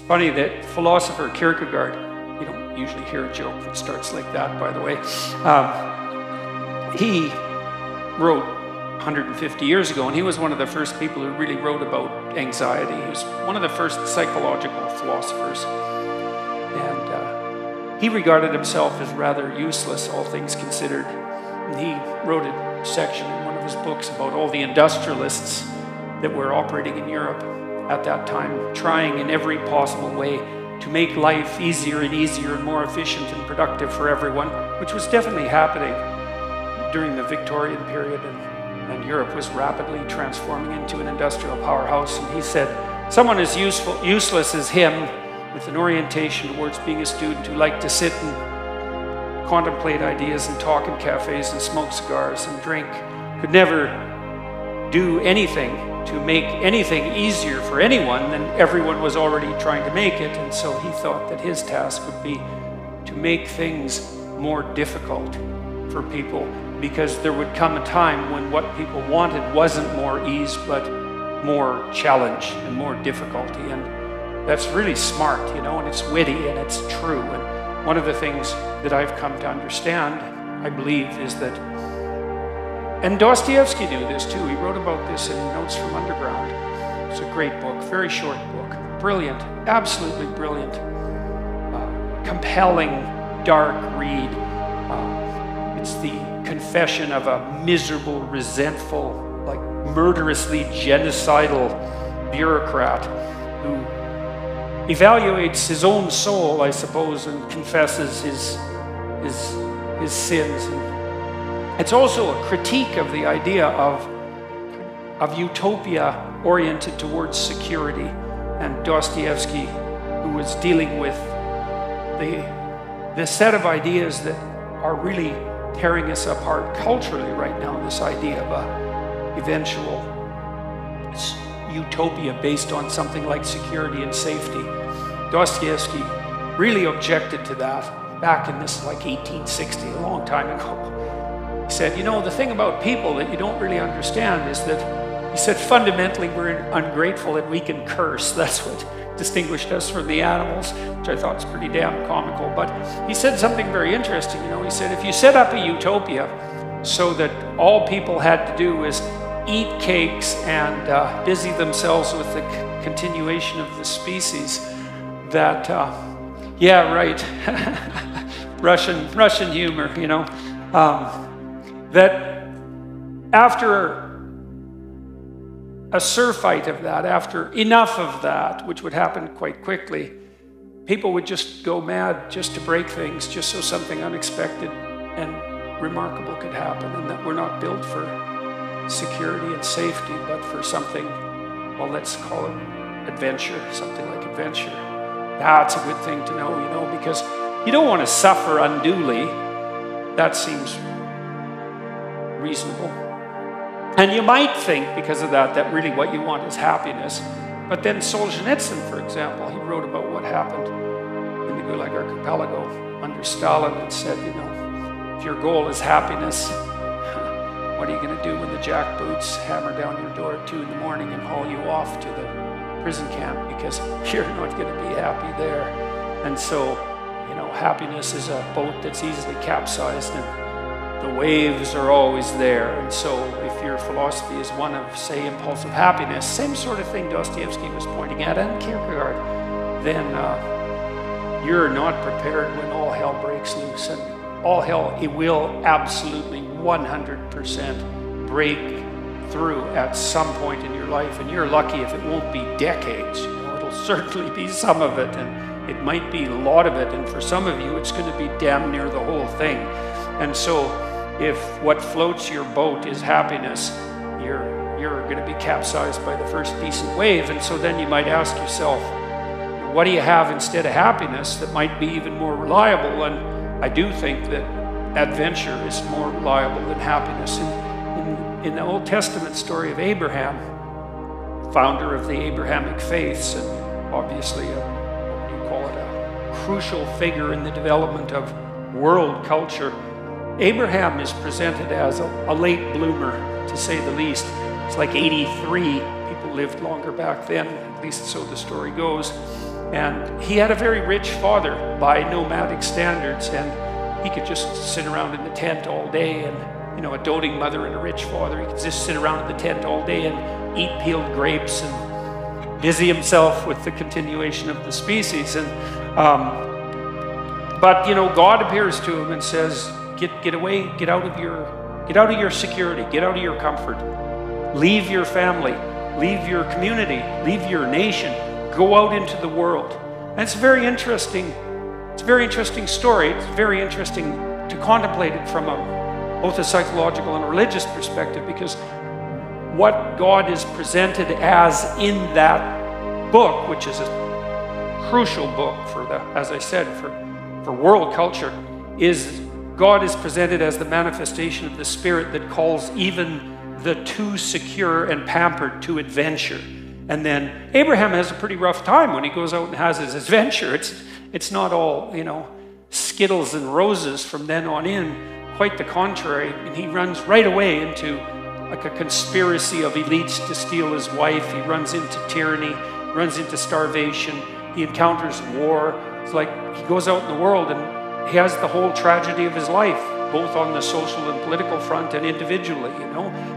funny that philosopher Kierkegaard, you don't usually hear a joke that starts like that, by the way. He wrote 150 years ago, and he was one of the first people who really wrote about anxiety. He was one of the first psychological philosophers. And he regarded himself as rather useless, all things considered. And he wrote a section in one of his books about all the industrialists that were operating in Europe at that time, trying in every possible way to make life easier and easier and more efficient and productive for everyone, which was definitely happening during the Victorian period, and Europe was rapidly transforming into an industrial powerhouse. And he said, someone as useless as him, with an orientation towards being a student who liked to sit and contemplate ideas and talk in cafes and smoke cigars and drink, could never do anything to make anything easier for anyone than everyone was already trying to make it. And so he thought that his task would be to make things more difficult for people, because there would come a time when what people wanted wasn't more ease, but more challenge and more difficulty. And that's really smart, you know, and it's witty and it's true. And one of the things that I've come to understand, I believe, is that, and Dostoevsky knew this too, he wrote about this in Notes from Underground. It's a great book, very short book, brilliant, absolutely brilliant, compelling, dark read. It's the confession of a miserable, resentful, like murderously genocidal bureaucrat who evaluates his own soul, I suppose, and confesses his sins. And it's also a critique of the idea of utopia oriented towards security. And Dostoevsky, who was dealing with the set of ideas that are really tearing us apart culturally right now, this idea of a eventual utopia based on something like security and safety. Dostoevsky really objected to that back in this, like 1860, a long time ago. He said, you know, the thing about people that you don't really understand is that, he said, fundamentally we're ungrateful and we can curse. That's what distinguished us from the animals, which I thought was pretty damn comical. But he said something very interesting, you know. He said, if you set up a utopia so that all people had to do is eat cakes and busy themselves with the continuation of the species, that, yeah, right, Russian humor, you know, that after a surfeit of that, after enough of that, which would happen quite quickly, people would just go mad just to break things, just so something unexpected and remarkable could happen, and that we're not built for security and safety, but for something, well, let's call it adventure, something like adventure. That's a good thing to know, you know, because you don't want to suffer unduly. That seems reasonable. And you might think, because of that, that really what you want is happiness. But then Solzhenitsyn, for example, he wrote about what happened in the Gulag Archipelago under Stalin and said, you know, if your goal is happiness, what are you going to do when the jackboots hammer down your door at 2 in the morning and haul you off to the prison camp, because you're not going to be happy there. And so, you know, happiness is a boat that's easily capsized, and the waves are always there. And so if your philosophy is one of, say, impulsive happiness, same sort of thing Dostoevsky was pointing at, and Kierkegaard, then you're not prepared when all hell breaks loose. And all hell, it will absolutely 100% break through at some point in your life. And you're lucky if it won't be decades. You know, it'll certainly be some of it, and it might be a lot of it. And for some of you, it's going to be damn near the whole thing. And so if what floats your boat is happiness, you're going to be capsized by the first decent wave. And so then you might ask yourself, what do you have instead of happiness that might be even more reliable? And I do think that adventure is more reliable than happiness. In the Old Testament story of Abraham, founder of the Abrahamic faiths, and obviously what do you call it, a crucial figure in the development of world culture, Abraham is presented as a late bloomer, to say the least. It's like 83. People lived longer back then, at least so the story goes. And he had a very rich father by nomadic standards, and he could just sit around in the tent all day, and a doting mother and a rich father. He could just sit around in the tent all day and eat peeled grapes and busy himself with the continuation of the species. And but God appears to him and says, "Get away, get out of your security, get out of your comfort, leave your family, leave your community, leave your nation, go out into the world." And it's very interesting. It's a very interesting story. It's very interesting to contemplate it from both a psychological and a religious perspective, because what God is presented as in that book, which is a crucial book for as I said, for world culture, is God is presented as the manifestation of the Spirit that calls even the too secure and pampered to adventure. And then Abraham has a pretty rough time when he goes out and has his adventure. It's not all, skittles and roses from then on in. Quite the contrary. And he runs right away into like a conspiracy of elites to steal his wife. He runs into tyranny, runs into starvation. He encounters war. It's like he goes out in the world and he has the whole tragedy of his life, both on the social and political front and individually,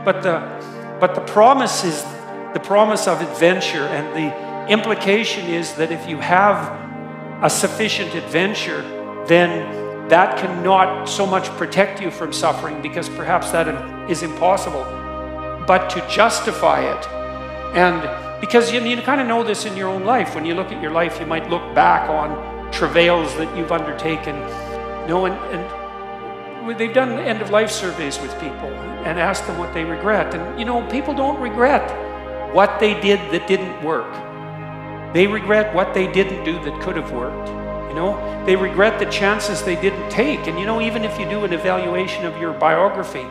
But the promise is the promise of adventure, and the implication is that if you have a sufficient adventure, then that cannot so much protect you from suffering, because perhaps that is impossible, but to justify it. And because you kind of know this in your own life. When you look at your life, you might look back on travails that you've undertaken, and they've done end-of-life surveys with people and asked them what they regret. And people don't regret what they did that didn't work. They regret what they didn't do that could have worked. They regret the chances they didn't take. And even if you do an evaluation of your biography,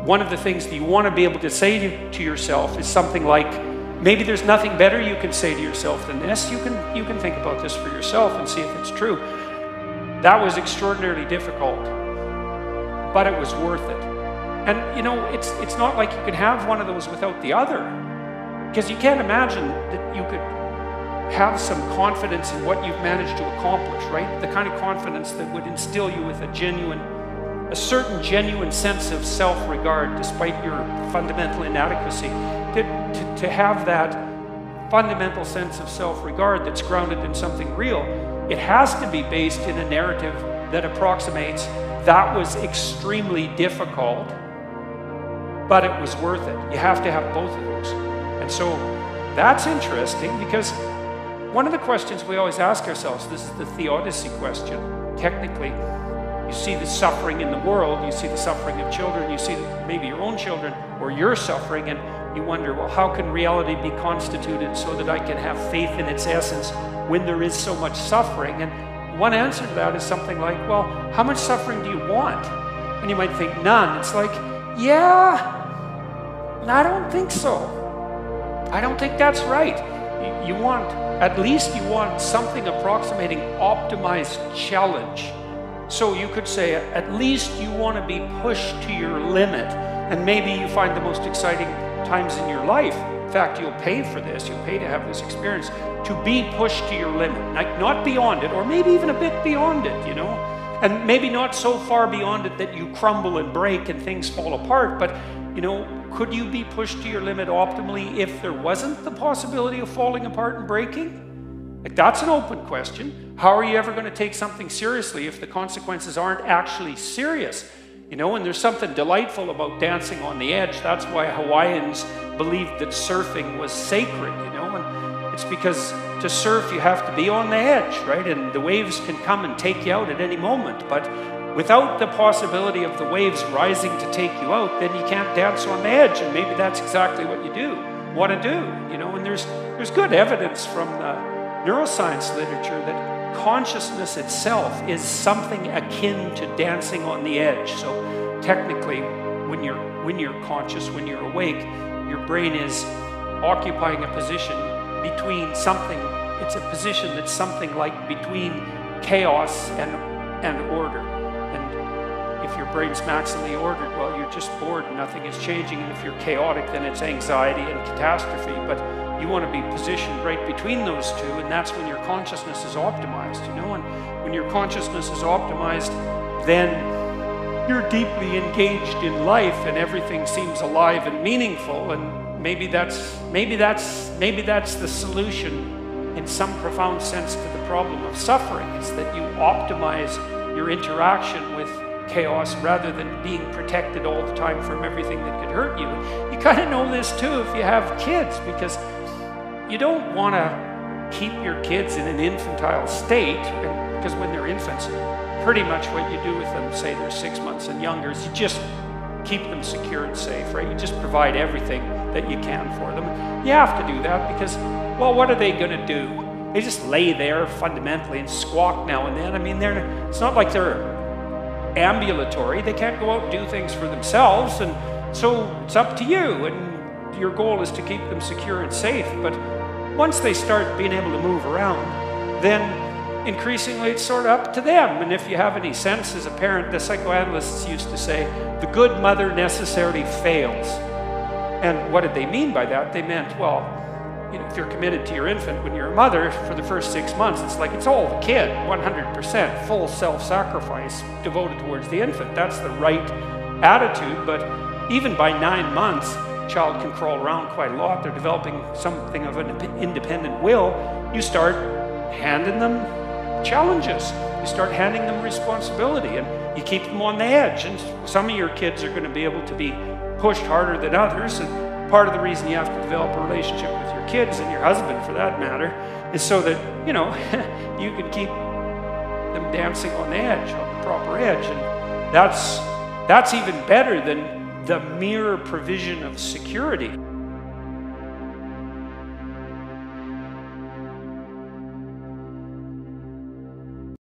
one of the things that you want to be able to say to yourself is something like, maybe there's nothing better you can say to yourself than this. You can think about this for yourself and see if it's true. That was extraordinarily difficult, but it was worth it. And it's not like you can have one of those without the other, because you can't imagine that you could have some confidence in what you've managed to accomplish, right? The kind of confidence that would instill you with a certain genuine sense of self-regard despite your fundamental inadequacy. To have that fundamental sense of self-regard that's grounded in something real, it has to be based in a narrative that approximates that was extremely difficult, but it was worth it. You have to have both of those. And so that's interesting, because one of the questions we always ask ourselves, this is the theodicy question, technically, you see the suffering in the world, you see the suffering of children, you see maybe your own children or your suffering, and you wonder, well, how can reality be constituted so that I can have faith in its essence when there is so much suffering? And one answer to that is something like, well, how much suffering do you want? And you might think, none. It's like, yeah, I don't think so. I don't think that's right. At least you want something approximating optimized challenge. So you could say, at least you want to be pushed to your limit. And maybe you find the most exciting times in your life. In fact, you'll pay for this. You'll pay to have this experience, to be pushed to your limit. Like, not beyond it, or maybe even a bit beyond it, And maybe not so far beyond it that you crumble and break and things fall apart, but, could you be pushed to your limit optimally if there wasn't the possibility of falling apart and breaking? Like, that's an open question. How are you ever going to take something seriously if the consequences aren't actually serious? And there's something delightful about dancing on the edge. That's why Hawaiians believed that surfing was sacred, and it's because to surf you have to be on the edge, right? And the waves can come and take you out at any moment, but without the possibility of the waves rising to take you out, then you can't dance on the edge. And maybe that's exactly what you want to do, And there's good evidence from the neuroscience literature that consciousness itself is something akin to dancing on the edge. So technically, when you're conscious, when you're awake, your brain is occupying a position between something. It's a position that's something like between chaos and order. And if your brain's maximally ordered, well, you're just bored and nothing is changing. And if you're chaotic, then it's anxiety and catastrophe. But you want to be positioned right between those two, and that's when your consciousness is optimized, you know. And when your consciousness is optimized, then you're deeply engaged in life and everything seems alive and meaningful. And maybe that's the solution in some profound sense to the problem of suffering, is that you optimize your interaction with chaos rather than being protected all the time from everything that could hurt you. You kind of know this too if you have kids, because you don't want to keep your kids in an infantile state, because when they're infants, pretty much what you do with them, say they're 6 months and younger, is you just keep them secure and safe, right? You just provide everything that you can for them. You have to do that because, well, what are they going to do? They just lay there fundamentally and squawk now and then. I mean, it's not like they're ambulatory. They can't go out and do things for themselves, and so it's up to you, and your goal is to keep them secure and safe. But once they start being able to move around, then increasingly it's sort of up to them. And if you have any sense as a parent, the psychoanalysts used to say, the good mother necessarily fails. And what did they mean by that? They meant, well, you know, if you're committed to your infant when you're a mother for the first 6 months, it's like it's all the kid, 100%, full self-sacrifice devoted towards the infant. That's the right attitude. But even by 9 months, a child can crawl around quite a lot. They're developing something of an independent will. You start handing them challenges. You start handing them responsibility, and you keep them on the edge. And some of your kids are going to be able to be pushed harder than others. And part of the reason you have to develop a relationship with your kids, and your husband for that matter, is so that, you know, you can keep them dancing on the edge, on the proper edge. And that's even better than the mere provision of security.